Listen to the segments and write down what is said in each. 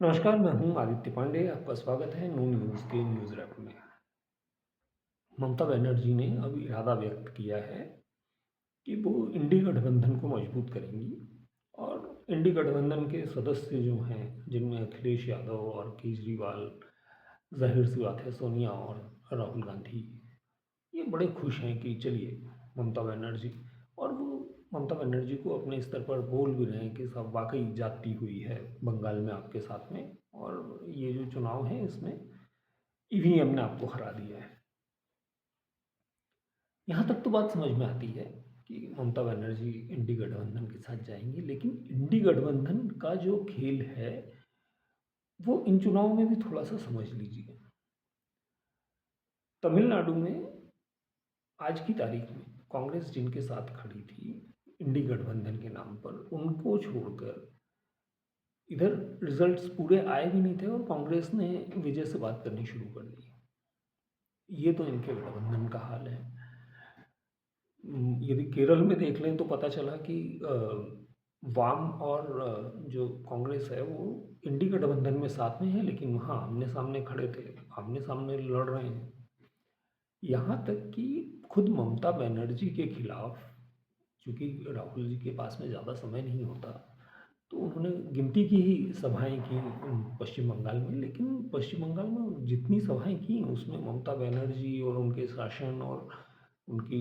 नमस्कार, मैं हूँ आदित्य पांडे, आपका स्वागत है नू न्यूज़ के न्यूज़ रैप में। ममता बनर्जी ने अब इरादा व्यक्त किया है कि वो इंडी गठबंधन को मजबूत करेंगी और इंडी गठबंधन के सदस्य जो हैं, जिनमें अखिलेश यादव और केजरीवाल, ज़ाहिर-सी बात है सोनिया और राहुल गांधी, ये बड़े खुश हैं कि चलिए ममता बनर्जी और वो ममता बनर्जी को अपने स्तर पर बोल भी रहे हैं कि सब वाक़ई जाती हुई है बंगाल में आपके साथ में और ये जो चुनाव है इसमें ईवीएम ने आपको हरा दिया है। यहाँ तक तो बात समझ में आती है कि ममता बनर्जी इंडी गठबंधन के साथ जाएँगी, लेकिन इंडी गठबंधन का जो खेल है, वो इन चुनावों में भी थोड़ा-सा समझ लीजिए। तमिलनाडु में आज की तारीख में कांग्रेस जिनके साथ खड़ी थी, इंडी गठबंधन के नाम पर, उनको छोड़कर इधर रिज़ल्ट्स पूरे आए भी नहीं थे और कांग्रेस ने विजय से बात करनी शुरू कर दी। ये तो इनके गठबंधन का हाल है। यदि केरल में देख लें तो पता चला कि वाम और जो कांग्रेस है वो इंडी गठबंधन में साथ में है, लेकिन वहाँ आमने-सामने खड़े थे, आमने-सामने लड़ रहे हैं। यहाँ तक कि खुद ममता बनर्जी के खिलाफ, चूँकि राहुल जी के पास में ज़्यादा समय नहीं होता, तो उन्होंने गिनती की ही सभाएँ की पश्चिम बंगाल में, लेकिन पश्चिम बंगाल में जितनी सभाएँ की उसमें ममता बनर्जी और उनके शासन और उनकी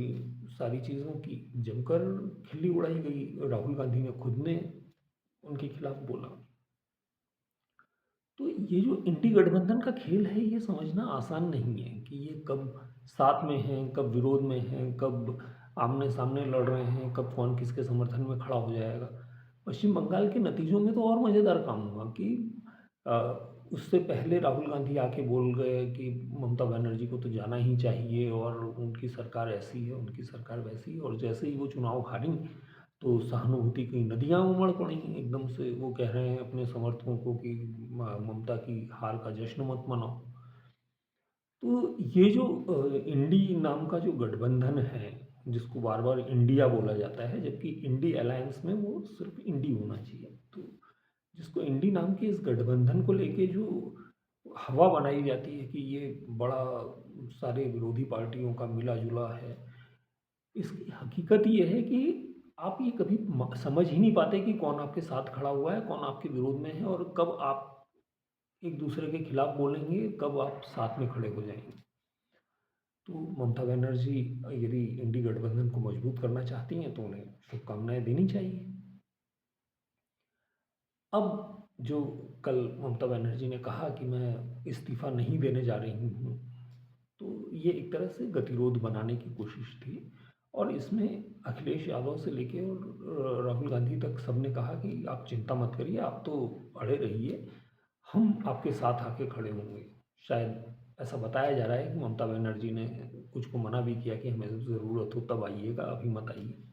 सारी चीज़ों की जमकर खिल्ली उड़ाई गई। राहुल गांधी ने खुद ने उनके खिलाफ बोला। तो ये जो इंडी गठबंधन का खेल है, ये समझना आसान नहीं है कि ये कब साथ में हैं, कब विरोध में हैं, कब आमने-सामने लड़ रहे हैं, कब कौन किसके समर्थन में खड़ा हो जाएगा। पश्चिम बंगाल के नतीजों में तो और मज़ेदार काम हुआ कि अ, उससे पहले राहुल गांधी आके बोल गए कि ममता बनर्जी को तो जाना ही चाहिए और उनकी सरकार ऐसी है, उनकी सरकार वैसी है, और जैसे ही वो चुनाव हारी तो सहानुभूति की नदियाँ उमड़ पड़ी। एकदम से वो कह रहे हैं अपने समर्थकों को कि ममता की हार का जश्न मत मनाओ। तो ये जो इंडी नाम का जो गठबंधन है, जिसको बार-बार इंडिया बोला जाता है, जबकि इंडी अलायंस में वो सिर्फ़ इंडी होना चाहिए। तो जिसको इंडी नाम के इस गठबंधन को लेके जो हवा बनाई जाती है कि ये बड़ा सारे विरोधी पार्टियों का मिला-जुला है, इसकी हकीकत ये है कि आप ये कभी समझ ही नहीं पाते कि कौन आपके साथ खड़ा हुआ है, कौन आपके विरोध में है और कब आप एक दूसरे के खिलाफ बोलेंगे, कब आप साथ में खड़े हो जाएंगे। तो ममता बनर्जी यदि इंडी गठबंधन को मजबूत करना चाहती हैं तो उन्हें शुभकामनाएं देनी चाहिए। अब जो कल ममता बनर्जी ने कहा कि मैं इस्तीफा नहीं देने जा रही हूँ, तो ये एक तरह से गतिरोध बनाने की कोशिश थी और इसमें अखिलेश यादव से लेके और राहुल गांधी तक सबने कहा कि आप चिंता मत करिए, आप तो अड़े रहिए, हम आपके साथ आके खड़े होंगे। शायद ऐसा बताया जा रहा है कि ममता बनर्जी ने कुछ को मना भी किया कि हमें ज़रूरत हो तब आइएगा, अभी मत आइए।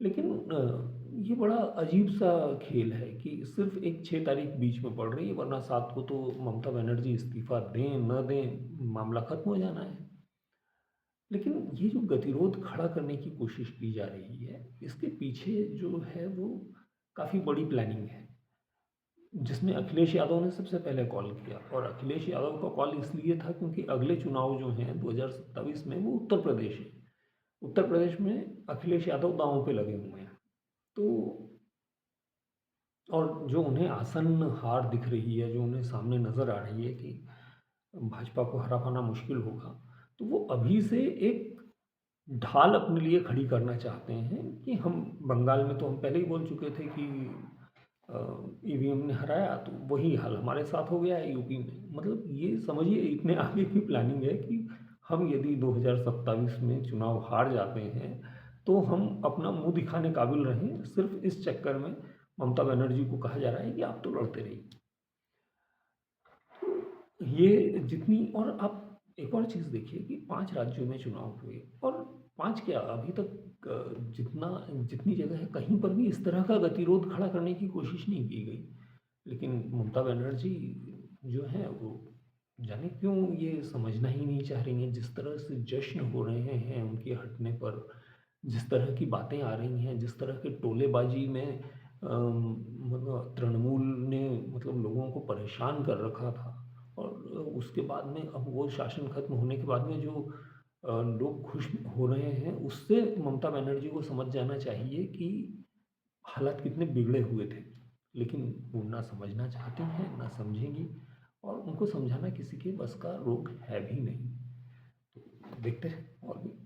लेकिन ये बड़ा अजीब-सा खेल है कि सिर्फ़ एक 6 तारीख बीच में पड़ रही है, वरना 7 को तो ममता बनर्जी इस्तीफ़ा दें, न दें, मामला ख़त्म हो जाना है। लेकिन ये जो गतिरोध खड़ा करने की कोशिश की जा रही है, इसके पीछे जो है वो काफ़ी बड़ी प्लानिंग है, जिसमें अखिलेश यादव ने सबसे पहले कॉल किया और अखिलेश यादव का कॉल इसलिए था क्योंकि अगले चुनाव जो हैं 2027 में वो उत्तर प्रदेश है। उत्तर प्रदेश में अखिलेश यादव दाँव पे लगे हुए हैं। तो और जो उन्हें आसन्न हार दिख रही है, जो उन्हें सामने नज़र आ रही है कि भाजपा को हरा पाना मुश्किल होगा, तो वो अभी से एक ढाल अपने लिए खड़ी करना चाहते हैं कि हम बंगाल में तो हम पहले ही बोल चुके थे कि ईवीएम ने हराया, तो वही हाल हमारे साथ हो गया है यूपी में। मतलब ये समझिए इतने आगे की प्लानिंग है कि हम यदि 2027 में चुनाव हार जाते हैं, तो हम अपना मुँह दिखाने काबिल रहें, सिर्फ़ इस चक्कर में ममता बनर्जी को कहा जा रहा है कि आप तो लड़ते रहिए। ये जितनी और आप एक और चीज़ देखिए कि 5 राज्यों में चुनाव हुए और 5 क्या अभी तक जितना जितनी जगह है कहीं पर भी इस तरह का गतिरोध खड़ा करने की कोशिश नहीं की गई। लेकिन ममता बनर्जी जो है वो जाने क्यों ये समझना ही नहीं चाह रही हैं। जिस तरह से जश्न हो रहे हैं उनके हटने पर, जिस तरह की बातें आ रही हैं, जिस तरह के टोलेबाजी में मतलब तृणमूल ने मतलब लोगों को परेशान कर रखा था। और उसके बाद में अब वो शासन खत्म होने के बाद में जो लोग खुश हो रहे हैं, उससे ममता बनर्जी को समझ जाना चाहिए कि हालात कितने बिगड़े हुए थे। लेकिन वो ना समझना चाहती हैं, ना समझेंगी, और उनको समझाना किसी के बस का रोग है भी नहीं। तो देखते हैं और भी